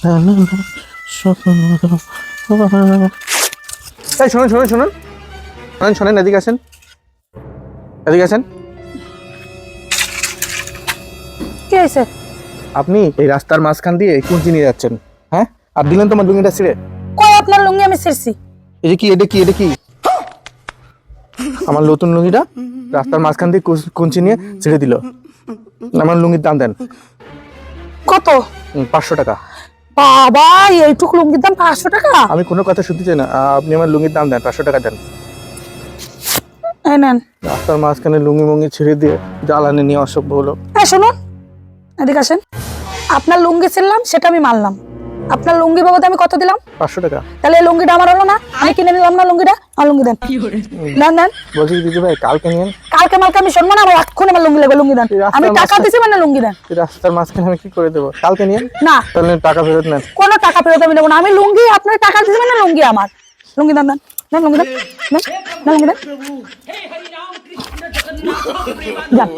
এই শুনুন শুনুন শুনুন শুনুন শোনেন, এদিকে আসেন, এদিকে আসেন। কি হয়েছে? আপনি এই রাস্তার মাঝখান দিয়ে কুঞ্চি নিয়ে যাচ্ছেন, হ্যাঁ? আর দিলেন তোমার লুঙ্গিটা ছিঁড়ে। কই আপনার লুঙ্গি আমি ছিঁড়ছি? এই যে কি, এটা কি, এটা কি? আমার নতুন লুঙ্গিটা রাস্তার মাঝখান দিয়ে কুঞ্চি নিয়ে ছিঁড়ে দিল। আমার লুঙ্গির দাম দেন। কত? 500 টাকা। বাবা, এইটুকু লুঙ্গির দাম 500 টাকা? আমি কোনো কথা শুনতে চাই না, আপনি আমার লুঙ্গির দাম দেন, 500 টাকা দেন। এই নেন। রাস্তার মাঝখানে লুঙ্গি মুঙ্গি ছিঁড়ে দিয়ে জ্বালানি নিয়ে অসভ্য হলো। হ্যাঁ শুনুন, এদিকে আসেন। আপনার লুঙ্গি ছিললাম সেটা আমি মানলাম। আপনার লুঙ্গি বাবদ আমি কত দিলাম? 500 টাকা। তাহলে এই লুঙ্গিটা আমার হলো না? আমি কিনে নিলাম না লুঙ্গিটা? আমার লুঙ্গি দেন, দেন দেন। বলছি কি দিদি ভাই, কালকে নিয়েন। কালকে মালকে আমি শুনবো না, আমার এখন আমার লুঙ্গি লাগবে, লুঙ্গি দেন। আমি টাকা দিছি মানে লুঙ্গি দেন। এই রাস্তার মাঝখানে আমি কি করে দেবো? কালকে নিয়েন। না, তাহলে টাকা ফেরত নেন। কোনো টাকা ফেরত আমি নেবো না। আমি লুঙ্গি, আপনার টাকা দিছি মানে লুঙ্গি আমার। লুঙ্গি দেন, দেন দেন, লুঙ্গি দেন, দেন দেন, লুঙ্গি দেন। যান।